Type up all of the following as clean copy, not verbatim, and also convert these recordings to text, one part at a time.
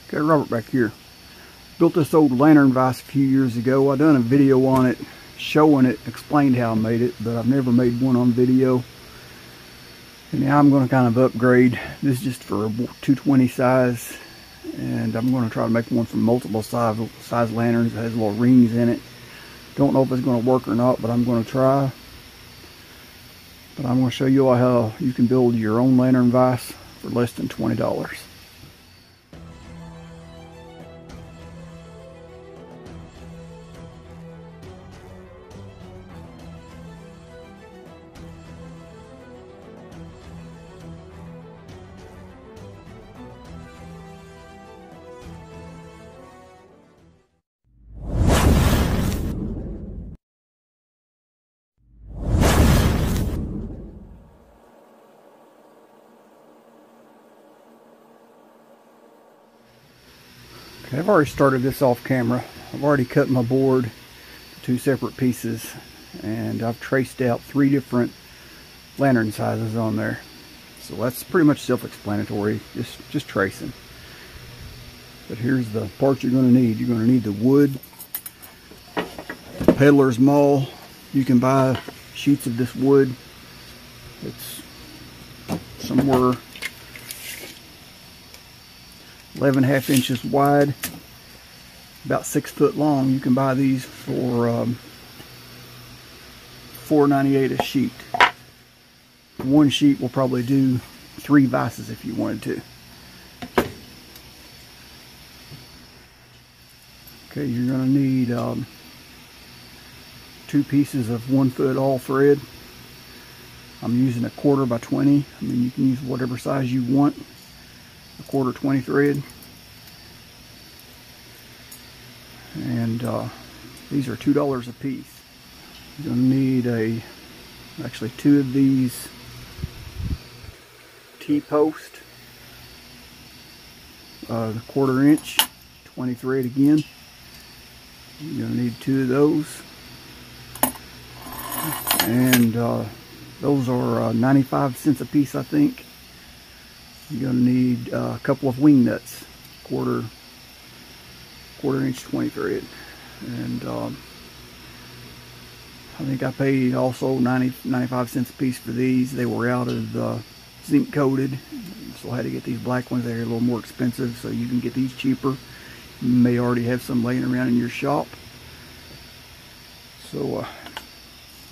Okay, Robert back here. Built this old lantern vise a few years ago. I done a video on it, showing it, explained how I made it, but I've never made one on video. And now I'm going to kind of upgrade. This is just for a 220 size, and I'm going to try to make one for multiple size lanterns that has little rings in it. Don't know if it's going to work or not, but I'm going to try. But I'm going to show you all how you can build your own lantern vise for less than $20. Okay, I've already started this off camera. I've already cut my board to 2 separate pieces, and I've traced out 3 different lantern sizes on there. So that's pretty much self-explanatory, just tracing. But here's the parts you're going to need. You're going to need the wood, peddler's maul. You can buy sheets of this wood. It's somewhere 11.5 inches wide, about 6 foot long. You can buy these for $4.98 a sheet. One sheet will probably do 3 vices if you wanted to. Okay, you're going to need 2 pieces of 1 foot all thread. I'm using a 1/4 by 20. I mean, you can use whatever size you want. A 1/4 20 thread, and these are $2 a piece. You're going to need actually 2 of these T-post, the 1/4 inch 20 thread again. You're going to need 2 of those, and those are 95 cents a piece, I think. You're going to need a couple of wing nuts, 1/4 inch 20 thread, and I think I paid also 95 cents a piece for these. They were out of zinc coated, so I had to get these black ones. They're a little more expensive, so you can get these cheaper. You may already have some laying around in your shop. So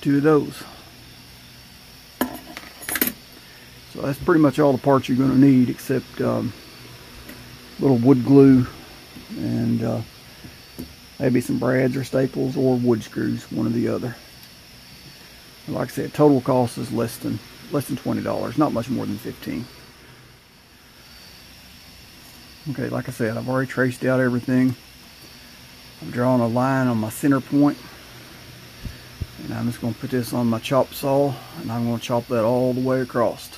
2 of those. So that's pretty much all the parts you're going to need, except little wood glue and maybe some brads or staples or wood screws, one or the other. And like I said, total cost is less than $20, not much more than 15. Okay, like I said, I've already traced out everything. I'm drawing a line on my center point, and I'm just going to put this on my chop saw, and I'm going to chop that all the way across.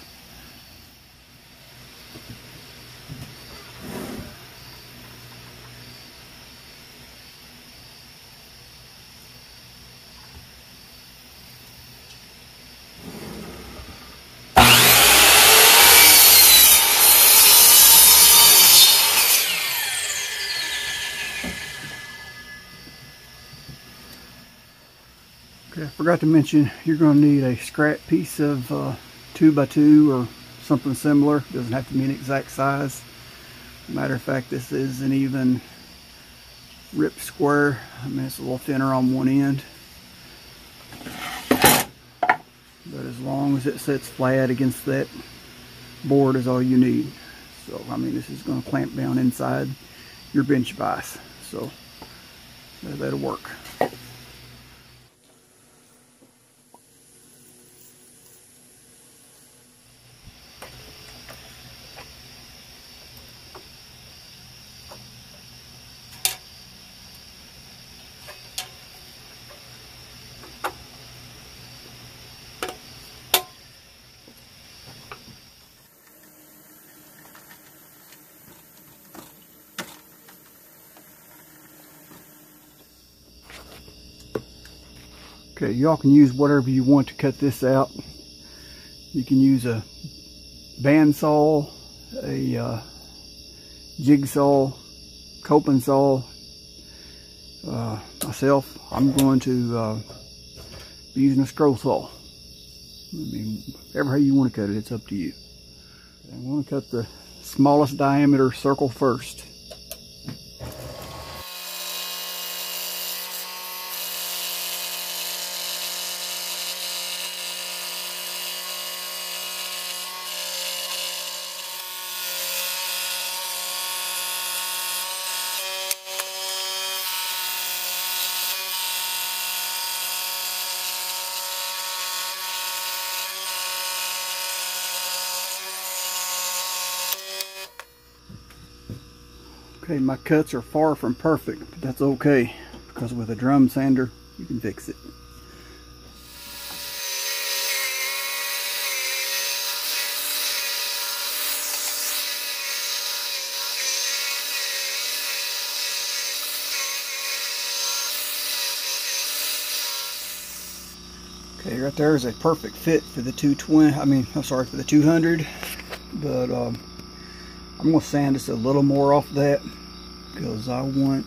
Okay, I forgot to mention, you're going to need a scrap piece of 2 by 2 or something similar. It doesn't have to be an exact size. Matter of fact, this isn't even ripped square. I mean, it's a little thinner on one end. But as long as it sits flat against that board is all you need. So, I mean, this is going to clamp down inside your bench vise. So, that'll work. Okay, y'all can use whatever you want to cut this out. You can use a bandsaw, a jigsaw, coping saw. Myself, I'm going to be using a scroll saw. I mean, whatever you want to cut it, it's up to you. I want to cut the smallest diameter circle first. Okay, my cuts are far from perfect, but that's okay, because with a drum sander, you can fix it. Okay, right there is a perfect fit for the 220. For the 200, but I'm going to sand just a little more off that because I want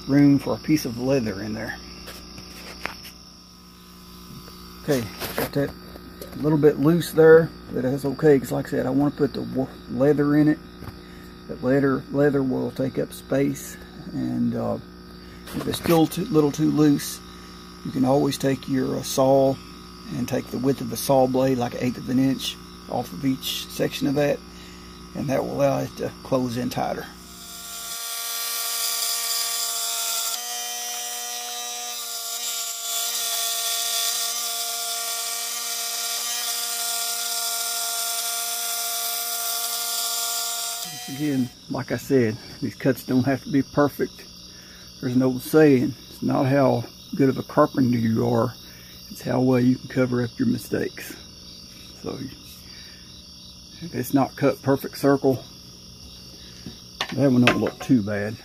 room for a piece of leather in there. Okay, got that a little bit loose there, but that's okay because, like I said, I want to put the leather in it. That leather will take up space, and if it's still a little too loose, you can always take your saw and take the width of the saw blade, like 1/8 of an inch, off of each section of that, and that will allow it to close in tighter. Again, like I said, these cuts don't have to be perfect. There's an old saying, it's not how good of a carpenter you are, it's how well you can cover up your mistakes. So if it's not cut perfect circle, that one don't look too bad.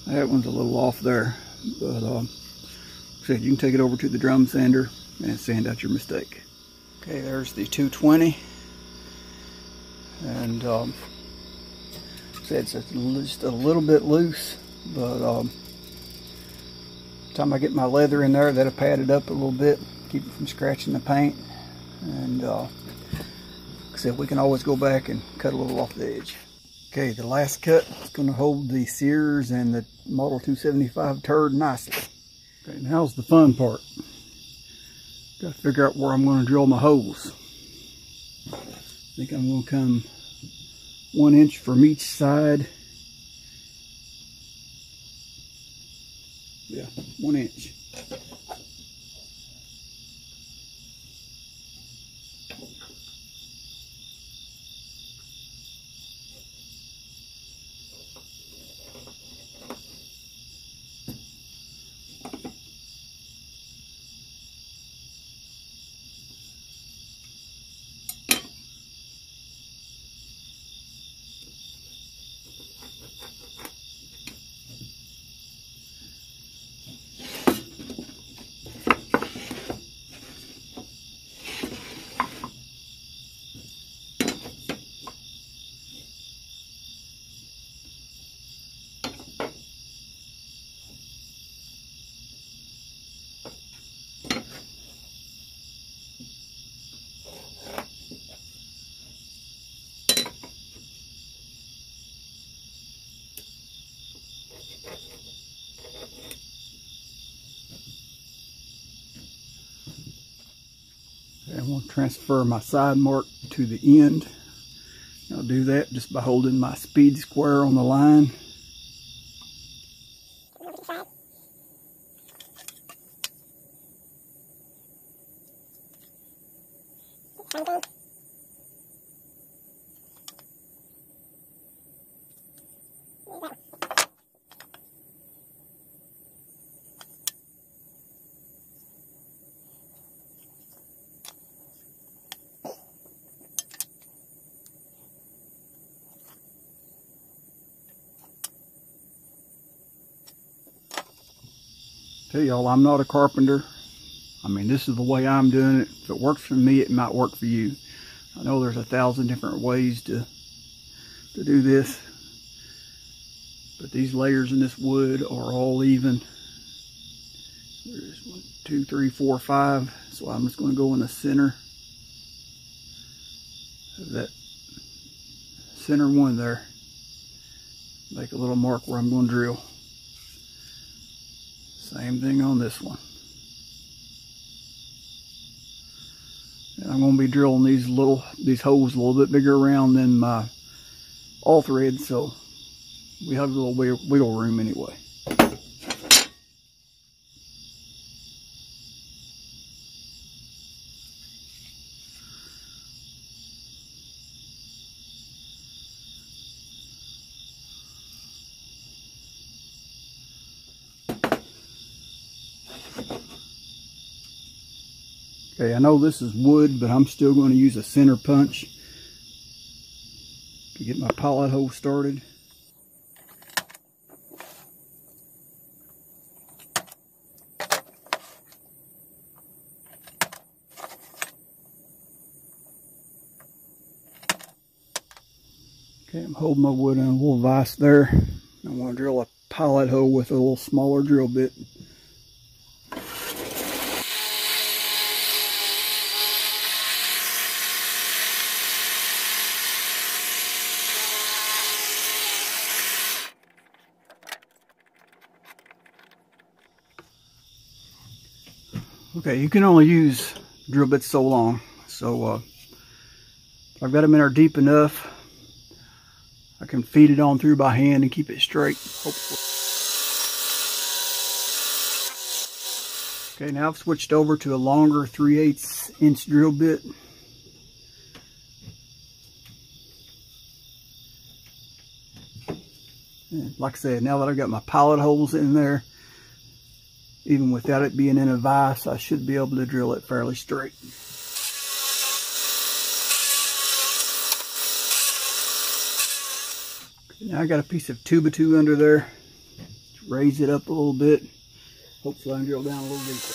That one's a little off there, but so you can take it over to the drum sander and sand out your mistake. Okay, there's the 220, and it's just a little bit loose, but by the time I get my leather in there, that'll pad it up a little bit, keep it from scratching the paint. And like I said, we can always go back and cut a little off the edge. Okay, the last cut is going to hold the Sears and the Model 275 turd nicely. Okay, now's the fun part. Got to figure out where I'm going to drill my holes. I think I'm going to come 1 inch from each side. Yeah, 1 inch. I'm going to transfer my side mark to the end. I'll do that just by holding my speed square on the line. Tell y'all, I'm not a carpenter. I mean, this is the way I'm doing it. If it works for me, it might work for you. I know there's 1,000 different ways to do this, but these layers in this wood are all even. There's 1, 2, 3, 4, 5. So I'm just going to go in the center of that center one there. Make a little mark where I'm going to drill. Same thing on this one. And I'm going to be drilling these holes a little bit bigger around than my all thread, so we have a little wiggle room anyway. Okay, I know this is wood, but I'm still going to use a center punch to get my pilot hole started. Okay, I'm holding my wood in a little vise there. I'm going to drill a pilot hole with a little smaller drill bit. Okay, you can only use drill bits so long, so I've got them in there deep enough. I can feed it on through by hand and keep it straight, hopefully. Okay, now I've switched over to a longer 3/8 inch drill bit. And like I said, now that I've got my pilot holes in there, even without it being in a vise, I should be able to drill it fairly straight. Now I got a piece of 2x2 under there. Raise it up a little bit. Hopefully I can drill down a little deeper.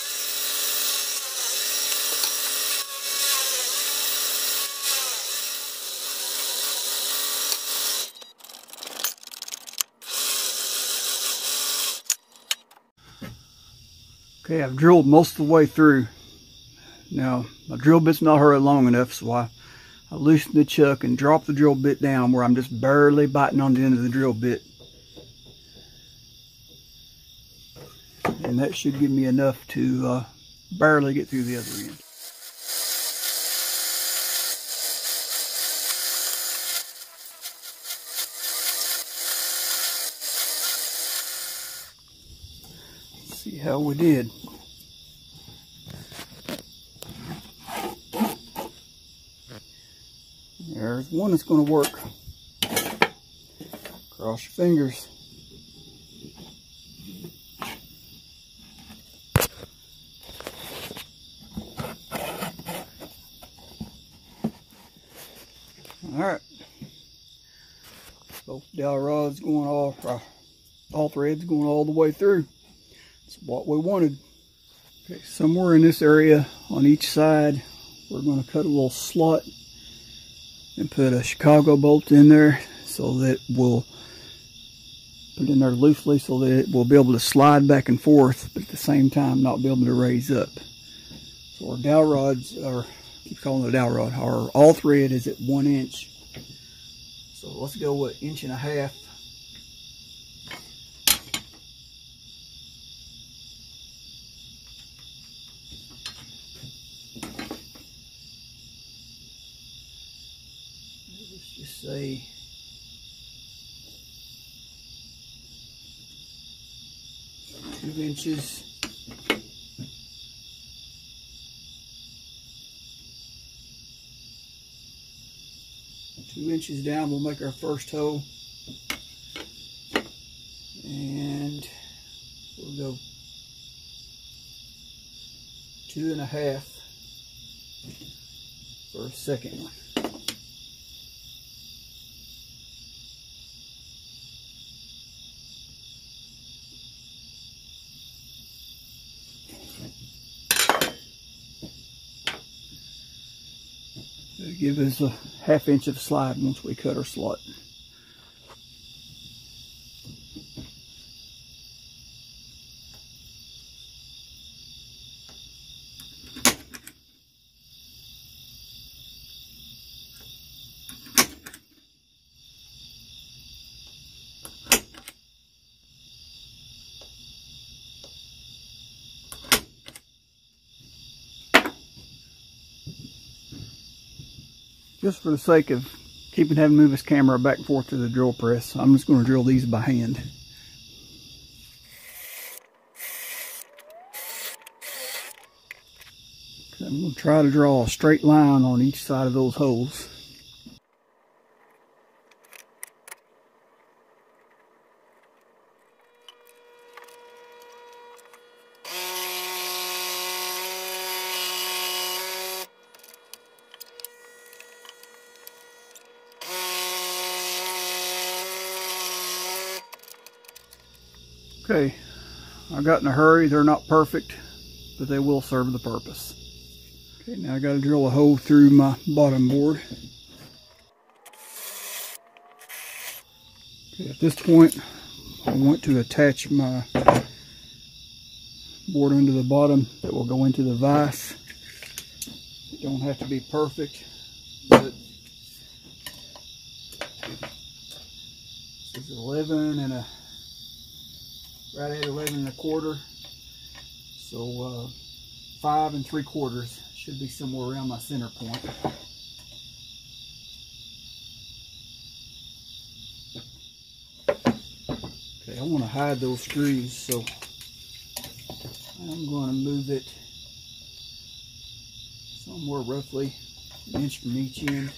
Okay, I've drilled most of the way through. Now, my drill bit's not hurried long enough, so I loosen the chuck and drop the drill bit down where I'm just barely biting on the end of the drill bit. And that should give me enough to barely get through the other end. Let's see how we did. There's one that's going to work. Cross your fingers. Alright. Both dowel rods going all threads going all the way through. That's what we wanted. Okay, somewhere in this area on each side, we're going to cut a little slot and put a Chicago bolt in there so that we'll put it in there loosely so that it will be able to slide back and forth, but at the same time not be able to raise up. So our dowel rods, or keep calling it a dowel rod, our all thread is at 1 inch. So let's go with 1.5 inches. Let's just say 2 inches. Inches down, we'll make our first hole, and we'll go 2.5 for a second one. give us a 1/2 inch of slide once we cut our slot. Just for the sake of having to move this camera back and forth to the drill press, I'm just going to drill these by hand. I'm going to try to draw a straight line on each side of those holes. Okay, I got in a hurry. They're not perfect, but they will serve the purpose. Okay, now I got to drill a hole through my bottom board. Okay, at this point, I want to attach my board into the bottom that will go into the vise. It don't have to be perfect, but this is 11 and a right at 11 1/4, so 5 3/4 should be somewhere around my center point. Okay, I want to hide those screws, so I'm going to move it somewhere roughly 1 inch from each end.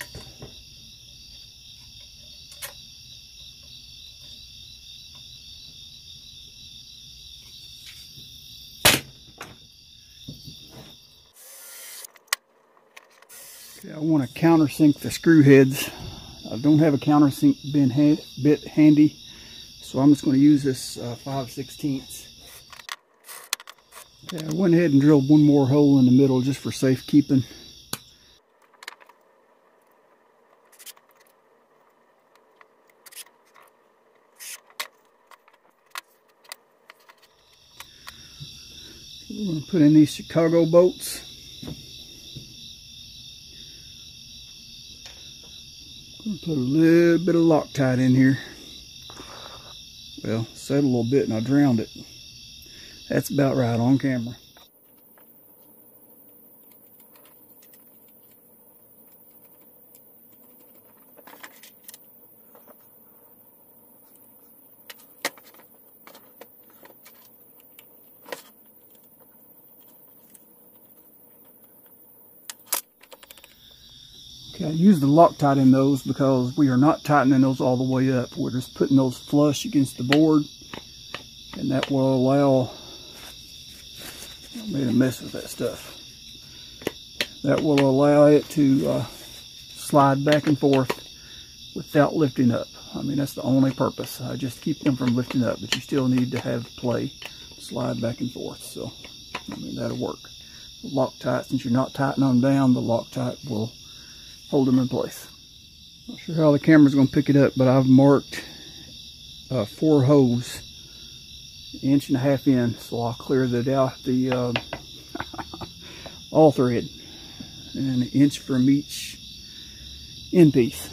Okay, I want to countersink the screw heads. I don't have a countersink bit handy, so I'm just going to use this 5/16. Okay, I went ahead and drilled one more hole in the middle just for safekeeping. We're going to put in these Chicago bolts. I'm going to put a little bit of Loctite in here. Well, set a little bit and I drowned it. That's about right on camera. Okay, I use the Loctite in those because we are not tightening those all the way up. We're just putting those flush against the board, and that will allow, I made a mess with that stuff. That will allow it to slide back and forth without lifting up. I mean, that's the only purpose. I just keep them from lifting up, but you still need to have play, slide back and forth. So, I mean, that'll work. The Loctite, since you're not tightening them down, the Loctite will hold them in place. Not sure how the camera's going to pick it up, but I've marked 4 holes, 1.5 inches in, so I'll clear the all thread, and 1 inch from each end piece.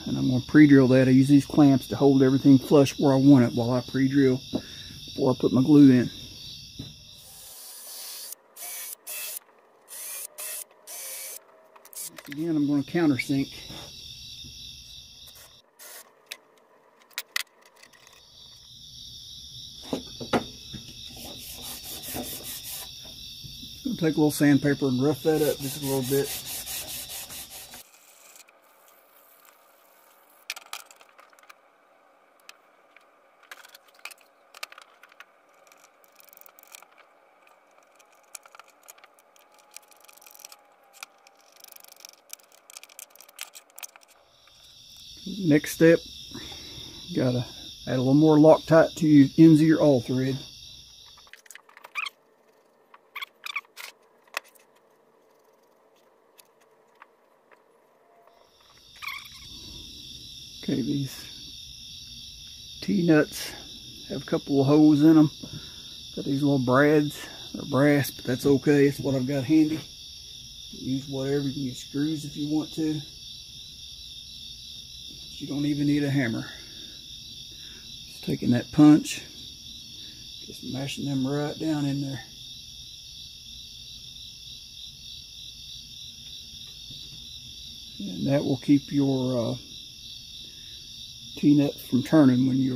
And I'm going to pre-drill that. I use these clamps to hold everything flush where I want it while I pre-drill before I put my glue in. Again, I'm going to countersink. I'm going to take a little sandpaper and rough that up just a little bit. Next step, gotta add a little more Loctite to your ends of your all thread. Okay, these T-nuts have a couple of holes in them. Got these little brads. They're brass, but that's okay. It's what I've got handy. Use whatever. You can use screws if you want to. You don't even need a hammer. Just taking that punch, just mashing them right down in there. And that will keep your T-nut from turning when you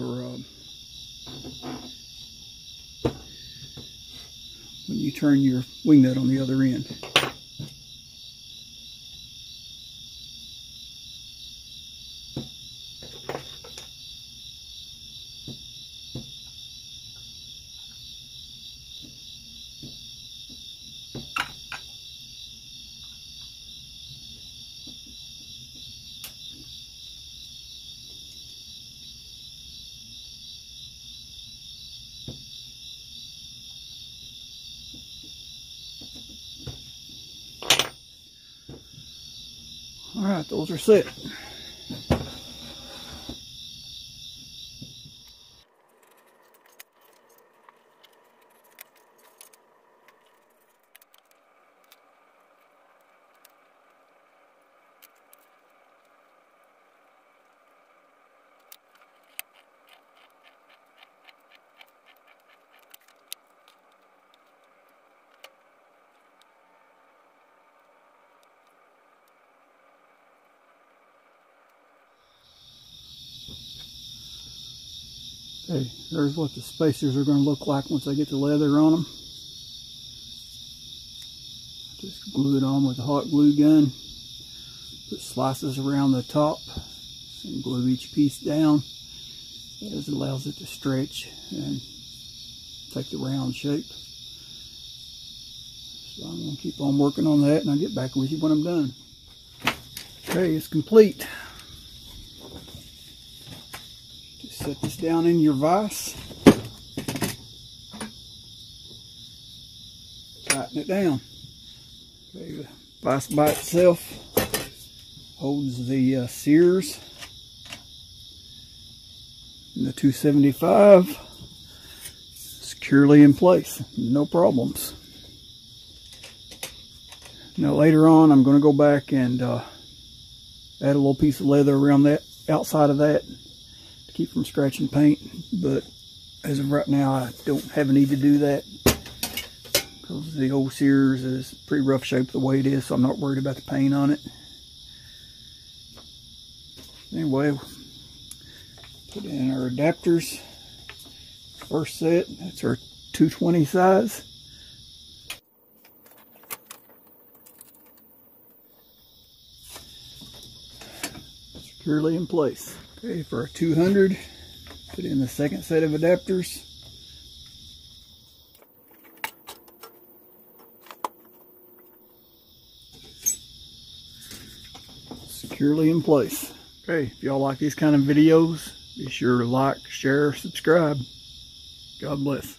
turn your wing nut on the other end. Alright, those are set. Okay, there's what the spacers are going to look like once I get the leather on them. Just glue it on with a hot glue gun. Put slices around the top and glue each piece down as it allows it to stretch and take the round shape. So I'm going to keep on working on that and I'll get back with you when I'm done. Okay, it's complete. Set this down in your vise. Tighten it down. Okay, the vise by itself holds the sears and the 275 securely in place. No problems. Now later on I'm going to go back and add a little piece of leather around that outside of that. Keep from scratching paint, but as of right now I don't have a need to do that because the old sears is pretty rough shape the way it is, so I'm not worried about the paint on it. Anyway, put in our adapters. First set, that's our 220 size. Securely in place. Okay, for our 200, put in the second set of adapters. Securely in place. Okay, if y'all like these kind of videos, be sure to like, share, subscribe. God bless.